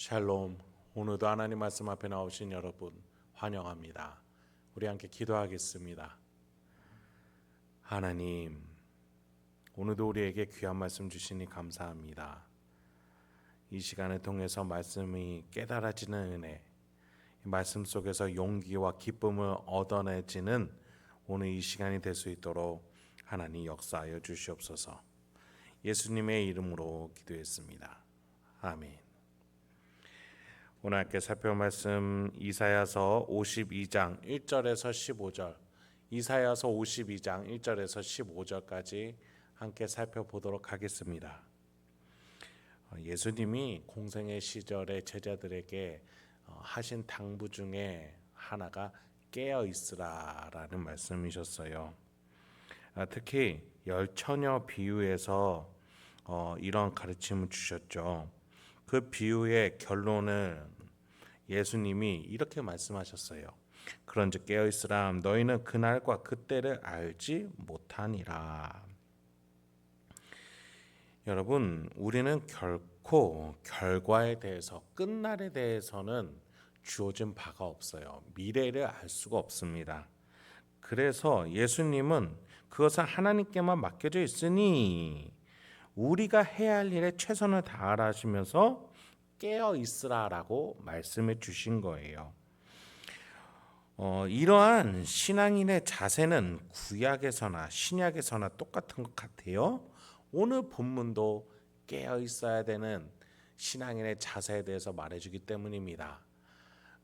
샬롬. 오늘도 하나님 말씀 앞에 나오신 여러분 환영합니다. 우리 함께 기도하겠습니다. 하나님, 오늘도 우리에게 귀한 말씀 주시니 감사합니다. 이 시간을 통해서 말씀이 깨달아지는 은혜, 말씀 속에서 용기와 기쁨을 얻어내지는 오늘 이 시간이 될 수 있도록 하나님 역사하여 주시옵소서. 예수님의 이름으로 기도했습니다. 아멘. 오늘 함께 살펴볼 말씀 이사야서 52장 1절에서 15절, 이사야서 52장 1절에서 15절까지 함께 살펴보도록 하겠습니다. 예수님이 공생의 시절에 제자들에게 하신 당부 중에 하나가 깨어 있으라라는 말씀이셨어요. 특히 열처녀 비유에서 이런 가르침을 주셨죠. 그 비유의 결론을 예수님이 이렇게 말씀하셨어요. 그런즉 깨어있으라, 너희는 그날과 그때를 알지 못하니라. 여러분, 우리는 결코 결과에 대해서, 끝날에 대해서는 주어진 바가 없어요. 미래를 알 수가 없습니다. 그래서 예수님은 그것은 하나님께만 맡겨져 있으니 우리가 해야 할 일에 최선을 다하라 하시면서 깨어 있으라라고 말씀해 주신 거예요. 이러한 신앙인의 자세는 구약에서나 신약에서나 똑같은 것 같아요. 오늘 본문도 깨어 있어야 되는 신앙인의 자세에 대해서 말해주기 때문입니다.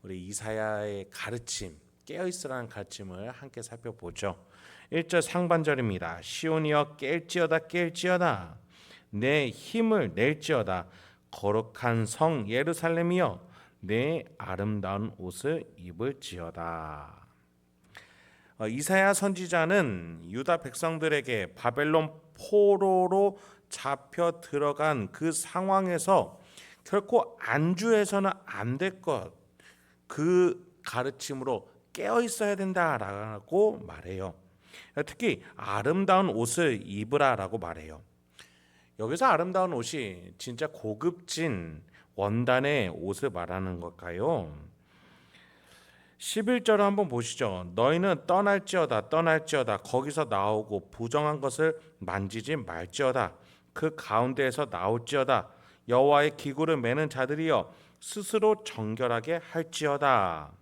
우리 이사야의 가르침, 깨어 있으라는 가르침을 함께 살펴보죠. 1절 상반절입니다. 시온이여 깰지어다 내 힘을 낼지어다. 거룩한 성 예루살렘이여 내 아름다운 옷을 입을지어다. 이사야 선지자는 유다 백성들에게 바벨론 포로로 잡혀 들어간 그 상황에서 결코 안주해서는 안 될 것, 그 가르침으로 깨어 있어야 된다라고 말해요. 특히 아름다운 옷을 입으라라고 말해요. 여기서 아름다운 옷이 진짜 고급진 원단의 옷을 말하는 걸까요? 11절을 한번 보시죠. 너희는 떠날지어다 거기서 나오고 부정한 것을 만지지 말지어다. 그 가운데에서 나올지어다. 여호와의 기구를 매는 자들이여 스스로 정결하게 할지어다.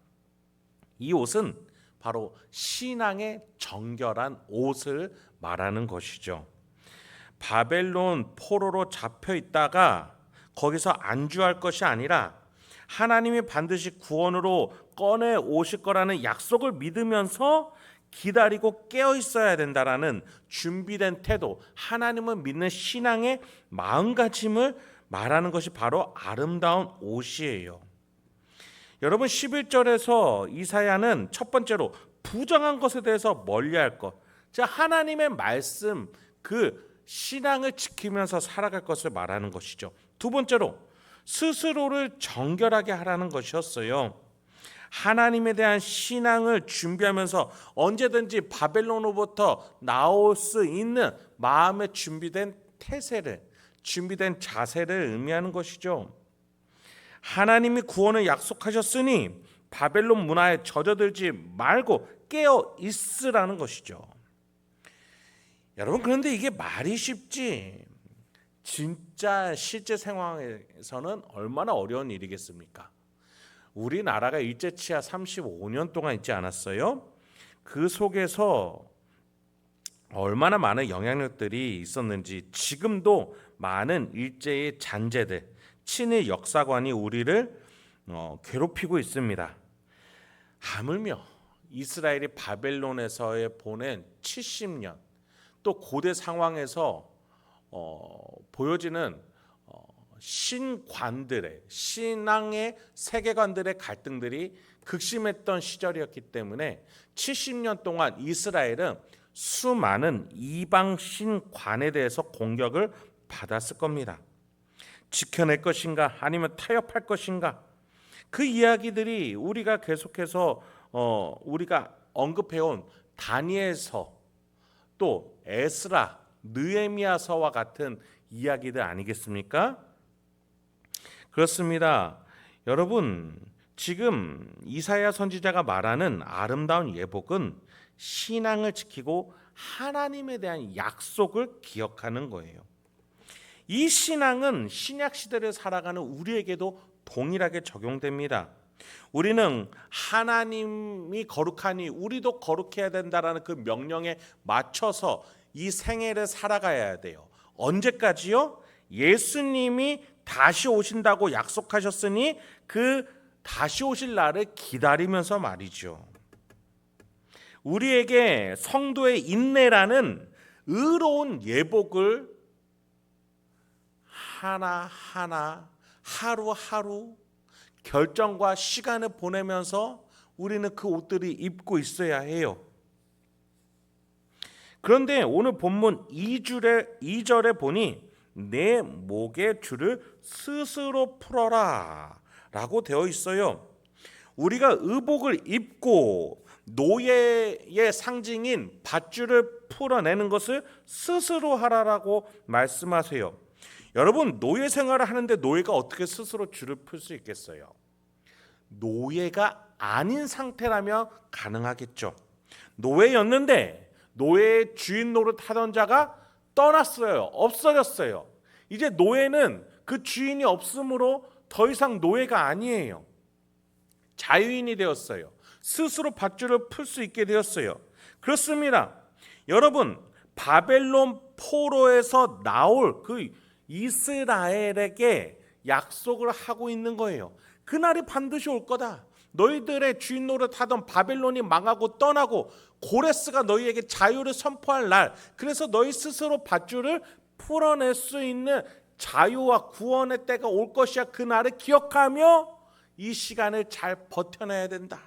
이 옷은 바로 신앙의 정결한 옷을 말하는 것이죠. 바벨론 포로로 잡혀 있다가 거기서 안주할 것이 아니라 하나님이 반드시 구원으로 꺼내 오실 거라는 약속을 믿으면서 기다리고 깨어 있어야 된다라는 준비된 태도, 하나님을 믿는 신앙의 마음가짐을 말하는 것이 바로 아름다운 옷이에요. 여러분, 11절에서 이사야는 첫 번째로 부정한 것에 대해서 멀리할 것, 자, 하나님의 말씀, 그 신앙을 지키면서 살아갈 것을 말하는 것이죠. 두 번째로 스스로를 정결하게 하라는 것이었어요. 하나님에 대한 신앙을 준비하면서 언제든지 바벨론으로부터 나올 수 있는 마음의 준비된 태세를, 준비된 자세를 의미하는 것이죠. 하나님이 구원을 약속하셨으니 바벨론 문화에 젖어들지 말고 깨어 있으라는 것이죠. 여러분, 그런데 이게 말이 쉽지 진짜 실제 상황에서는 얼마나 어려운 일이겠습니까? 우리나라가 일제치하 35년 동안 있지 않았어요? 그 속에서 얼마나 많은 영향력들이 있었는지 지금도 많은 일제의 잔재들, 친일 역사관이 우리를 괴롭히고 있습니다. 하물며 이스라엘이 바벨론에서 보낸 70년, 또 고대 상황에서 보여지는 신관들의, 신앙의 세계관들의 갈등들이 극심했던 시절이었기 때문에 70년 동안 이스라엘은 수많은 이방 신관에 대해서 공격을 받았을 겁니다. 지켜낼 것인가 아니면 타협할 것인가, 그 이야기들이 우리가 계속해서 우리가 언급해온 다니엘서, 또 에스라, 느헤미야서와 같은 이야기들 아니겠습니까? 그렇습니다. 여러분, 지금 이사야 선지자가 말하는 아름다운 예복은 신앙을 지키고 하나님에 대한 약속을 기억하는 거예요. 이 신앙은 신약 시대를 살아가는 우리에게도 동일하게 적용됩니다. 우리는 하나님이 거룩하니 우리도 거룩해야 된다라는 그 명령에 맞춰서 이 생애를 살아가야 돼요. 언제까지요? 예수님이 다시 오신다고 약속하셨으니 그 다시 오실 날을 기다리면서 말이죠. 우리에게 성도의 인내라는 의로운 예복을 하나하나 하루하루 결정과 시간을 보내면서 우리는 그 옷들을 입고 있어야 해요. 그런데 오늘 본문 2절에 보니 내 목의 줄을 스스로 풀어라 라고 되어 있어요. 우리가 의복을 입고 노예의 상징인 밧줄을 풀어내는 것을 스스로 하라라고 말씀하세요. 여러분, 노예 생활을 하는데 노예가 어떻게 스스로 줄을 풀 수 있겠어요? 노예가 아닌 상태라면 가능하겠죠. 노예였는데 노예의 주인 노릇하던 자가 떠났어요. 없어졌어요. 이제 노예는 그 주인이 없으므로 더 이상 노예가 아니에요. 자유인이 되었어요. 스스로 밧줄을 풀 수 있게 되었어요. 그렇습니다. 여러분, 바벨론 포로에서 나올 그 이스라엘에게 약속을 하고 있는 거예요. 그날이 반드시 올 거다. 너희들의 주인 노릇하던 바벨론이 망하고 떠나고 고레스가 너희에게 자유를 선포할 날, 그래서 너희 스스로 밧줄을 풀어낼 수 있는 자유와 구원의 때가 올 것이야. 그 날을 기억하며 이 시간을 잘 버텨내야 된다.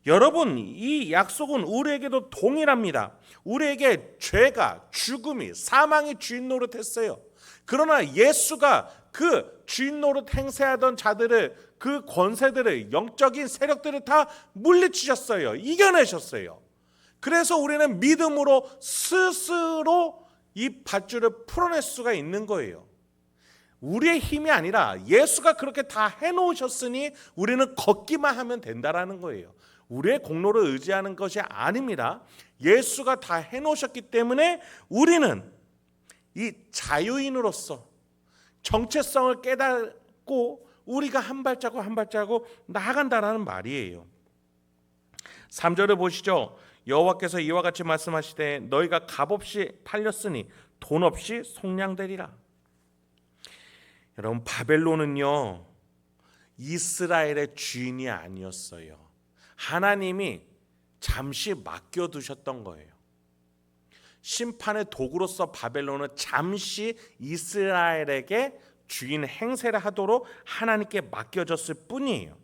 여러분, 이 약속은 우리에게도 동일합니다. 우리에게 죄가, 죽음이, 사망이 주인 노릇했어요. 그러나 예수가 그 주인 노릇 행세하던 자들을, 그 권세들을, 영적인 세력들을 다 물리치셨어요. 이겨내셨어요. 그래서 우리는 믿음으로 스스로 이 밧줄을 풀어낼 수가 있는 거예요. 우리의 힘이 아니라 예수가 그렇게 다 해놓으셨으니 우리는 걷기만 하면 된다라는 거예요. 우리의 공로를 의지하는 것이 아닙니다. 예수가 다 해놓으셨기 때문에 우리는 이 자유인으로서 정체성을 깨닫고 우리가 한 발자국 한 발자국 나아간다라는 말이에요. 3절을 보시죠. 여호와께서 이와 같이 말씀하시되 너희가 값없이 팔렸으니 돈 없이 속량되리라. 여러분, 바벨론은요 이스라엘의 주인이 아니었어요. 하나님이 잠시 맡겨두셨던 거예요. 심판의 도구로서 바벨론은 잠시 이스라엘에게 주인 행세를 하도록 하나님께 맡겨졌을 뿐이에요.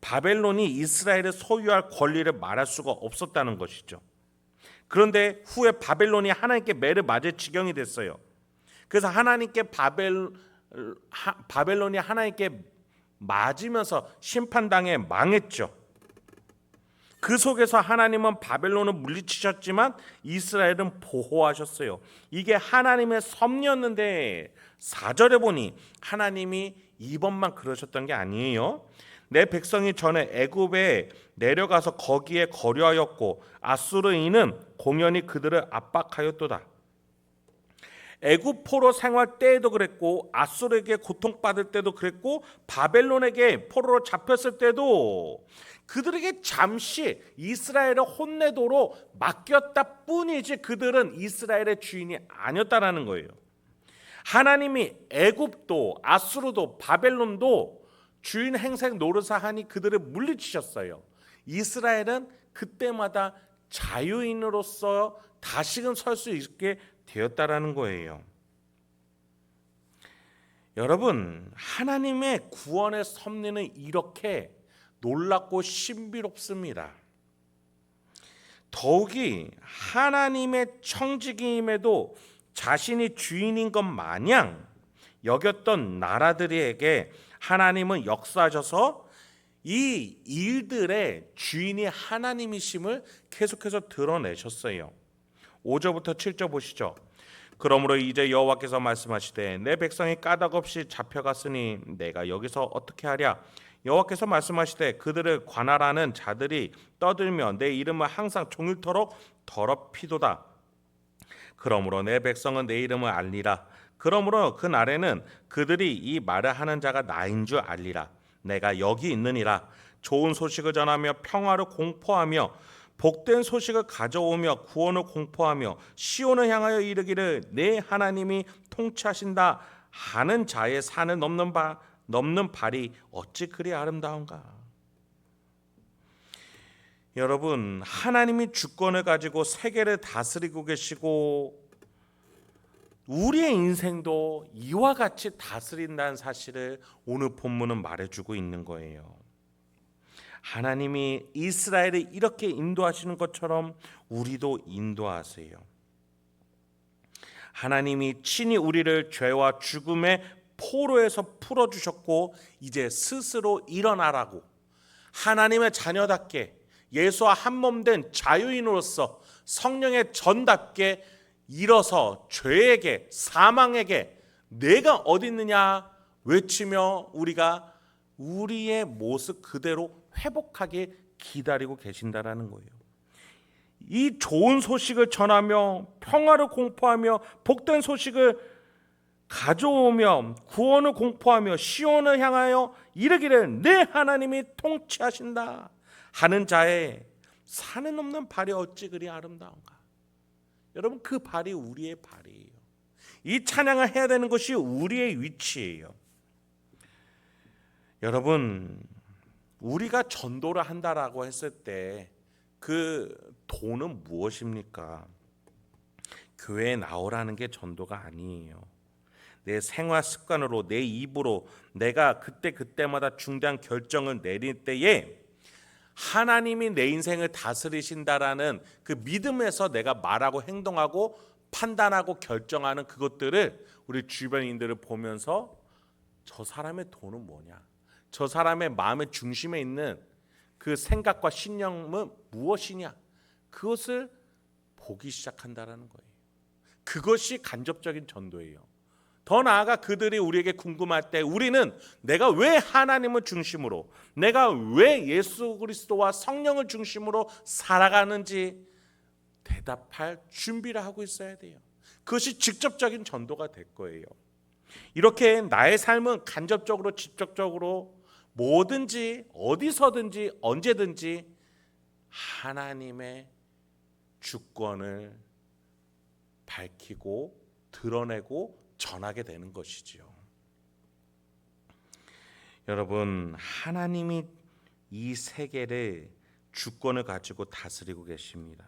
바벨론이 이스라엘을 소유할 권리를 말할 수가 없었다는 것이죠. 그런데 후에 바벨론이 하나님께 매를 맞을 지경이 됐어요. 그래서 하나님께 바벨론이 하나님께 맞으면서 심판당에 망했죠. 그 속에서 하나님은 바벨론을 물리치셨지만 이스라엘은 보호하셨어요. 이게 하나님의 섭리였는데 4절에 보니 하나님이 이번만 그러셨던 게 아니에요. 내 백성이 전에 애굽에 내려가서 거기에 거류하였고 아수르인은 공연히 그들을 압박하였도다. 애굽 포로 생활 때에도 그랬고 아수르에게 고통받을 때도 그랬고 바벨론에게 포로로 잡혔을 때도 그들에게 잠시 이스라엘을 혼내도록 맡겼다 뿐이지 그들은 이스라엘의 주인이 아니었다라는 거예요. 하나님이 애굽도 아수르도 바벨론도 주인 행색 노릇을 하니 그들을 물리치셨어요. 이스라엘은 그때마다 자유인으로서 다시금 설 수 있게 되었다라는 거예요. 여러분, 하나님의 구원의 섭리는 이렇게 놀랍고 신비롭습니다. 더욱이 하나님의 청지기임에도 자신이 주인인 것 마냥 여겼던 나라들에게 하나님은 역사하셔서 이 일들의 주인이 하나님이심을 계속해서 드러내셨어요. 5절부터 7절 보시죠. 그러므로 이제 여호와께서 말씀하시되 내 백성이 까닭없이 잡혀갔으니 내가 여기서 어떻게 하랴. 여호와께서 말씀하시되 그들을 관할하는 자들이 떠들며 내 이름을 항상 종일토록 더럽히도다. 그러므로 내 백성은 내 이름을 알리라. 그러므로 그 날에는 그들이 이 말을 하는 자가 나인 줄 알리라. 내가 여기 있느니라. 좋은 소식을 전하며 평화를 공포하며 복된 소식을 가져오며 구원을 공포하며 시온을 향하여 이르기를 내 하나님이 통치하신다 하는 자의 산을 넘는 발이 어찌 그리 아름다운가. 여러분, 하나님이 주권을 가지고 세계를 다스리고 계시고 우리의 인생도 이와 같이 다스린다는 사실을 오늘 본문은 말해주고 있는 거예요. 하나님이 이스라엘을 이렇게 인도하시는 것처럼 우리도 인도하세요. 하나님이 친히 우리를 죄와 죽음의 포로에서 풀어주셨고 이제 스스로 일어나라고 하나님의 자녀답게 예수와 한몸된 자유인으로서 성령의 전답게 일어서 죄에게 사망에게 내가 어디 있느냐 외치며 우리가 우리의 모습 그대로 회복하게 기다리고 계신다라는 거예요. 이 좋은 소식을 전하며 평화를 공포하며 복된 소식을 가져오며 구원을 공포하며 시온을 향하여 이르기를 내 하나님이 통치하신다 하는 자의 산에 넘는 발이 어찌 그리 아름다운가. 여러분, 그 발이 우리의 발이에요. 이 찬양을 해야 되는 것이 우리의 위치예요. 여러분, 우리가 전도를 한다라고 했을 때 그 도는 무엇입니까? 교회에 나오라는 게 전도가 아니에요. 내 생활 습관으로 내 입으로 내가 그때마다 중대한 결정을 내릴 때에 하나님이 내 인생을 다스리신다라는 그 믿음에서 내가 말하고 행동하고 판단하고 결정하는 그것들을 우리 주변인들을 보면서 저 사람의 도는 뭐냐, 저 사람의 마음의 중심에 있는 그 생각과 신념은 무엇이냐, 그것을 보기 시작한다라는 거예요. 그것이 간접적인 전도예요. 더 나아가 그들이 우리에게 궁금할 때 우리는 내가 왜 하나님을 중심으로, 내가 왜 예수 그리스도와 성령을 중심으로 살아가는지 대답할 준비를 하고 있어야 돼요. 그것이 직접적인 전도가 될 거예요. 이렇게 나의 삶은 간접적으로 직접적으로 뭐든지 어디서든지 언제든지 하나님의 주권을 밝히고 드러내고 전하게 되는 것이지요. 여러분, 하나님이 이 세계를 주권을 가지고 다스리고 계십니다.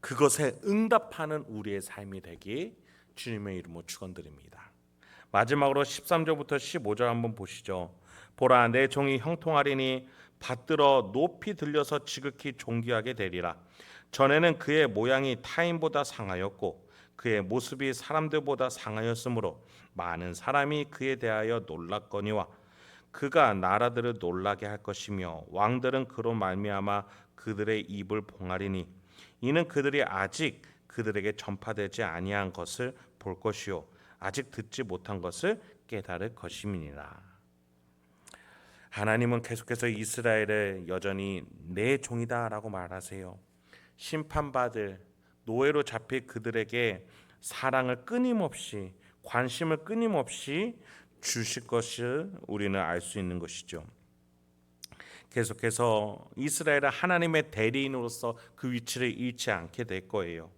그것에 응답하는 우리의 삶이 되기 주님의 이름으로 축원드립니다. 마지막으로 13절부터 15절 한번 보시죠. 보라, 내 종이 형통하리니 받들어 높이 들려서 지극히 존귀하게 되리라. 전에는 그의 모양이 타인보다 상하였고 그의 모습이 사람들보다 상하였으므로 많은 사람이 그에 대하여 놀랐거니와 그가 나라들을 놀라게 할 것이며 왕들은 그로 말미암아 그들의 입을 봉하리니 이는 그들이 아직 그들에게 전파되지 아니한 것을 볼 것이요 아직 듣지 못한 것을 깨달을 것임이니라. 하나님은 계속해서 이스라엘을 여전히 내 종이다라고 말하세요. 심판받을 노예로 잡힐 그들에게 사랑을 끊임없이, 관심을 끊임없이 주실 것을 우리는 알 수 있는 것이죠. 계속해서 이스라엘은 하나님의 대리인으로서 그 위치를 잃지 않게 될 거예요.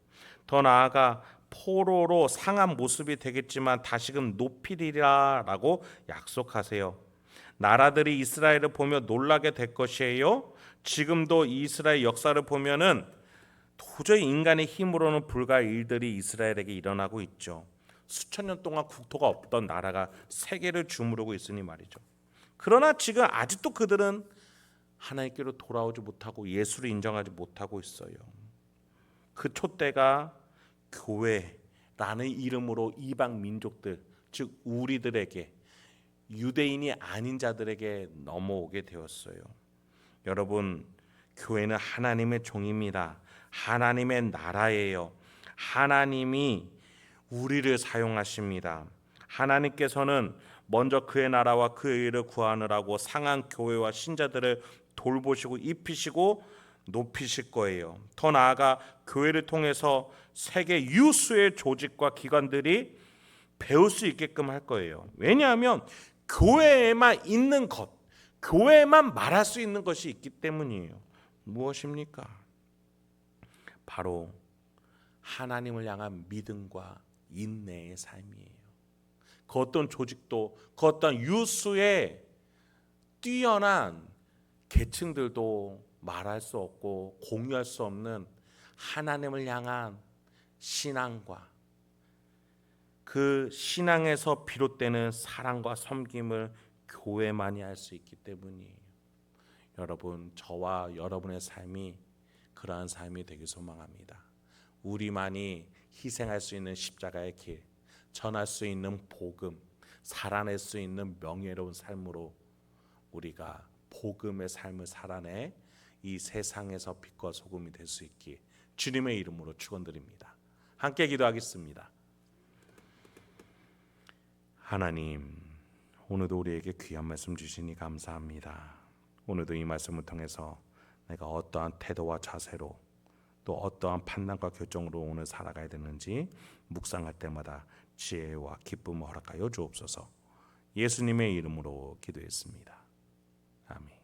더 나아가 포로로 상한 모습이 되겠지만 다시금 높이리라라고 약속하세요. 나라들이 이스라엘을 보며 놀라게 될 것이에요. 지금도 이스라엘 역사를 보면은 도저히 인간의 힘으로는 불가할 일들이 이스라엘에게 일어나고 있죠. 수천 년 동안 국토가 없던 나라가 세계를 주무르고 있으니 말이죠. 그러나 지금 아직도 그들은 하나님께로 돌아오지 못하고 예수를 인정하지 못하고 있어요. 그 촛대가 교회라는 이름으로 이방 민족들, 즉 우리들에게, 유대인이 아닌 자들에게 넘어오게 되었어요. 여러분, 교회는 하나님의 종입니다. 하나님의 나라예요. 하나님이 우리를 사용하십니다. 하나님께서는 먼저 그의 나라와 그의 의를 구하느라고 상한 교회와 신자들을 돌보시고 입히시고 높이실 거예요. 더 나아가 교회를 통해서 세계 유수의 조직과 기관들이 배울 수 있게끔 할 거예요. 왜냐하면 교회에만 있는 것, 교회에만 말할 수 있는 것이 있기 때문이에요. 무엇입니까? 바로 하나님을 향한 믿음과 인내의 삶이에요. 그 어떤 조직도, 그 어떤 유수의 뛰어난 계층들도 말할 수 없고 공유할 수 없는 하나님을 향한 신앙과 그 신앙에서 비롯되는 사랑과 섬김을 교회만이 할 수 있기 때문이에요. 여러분, 저와 여러분의 삶이 그러한 삶이 되길 소망합니다. 우리만이 희생할 수 있는 십자가의 길, 전할 수 있는 복음, 살아낼 수 있는 명예로운 삶으로 우리가 복음의 삶을 살아내 이 세상에서 빛과 소금이 될 수 있기 주님의 이름으로 축원드립니다. 함께 기도하겠습니다. 하나님, 오늘도 우리에게 귀한 말씀 주시니 감사합니다. 오늘도 이 말씀을 통해서 내가 어떠한 태도와 자세로 또 어떠한 판단과 결정으로 오늘 살아가야 되는지 묵상할 때마다 지혜와 기쁨을 허락하여 주옵소서. 예수님의 이름으로 기도했습니다. 아멘.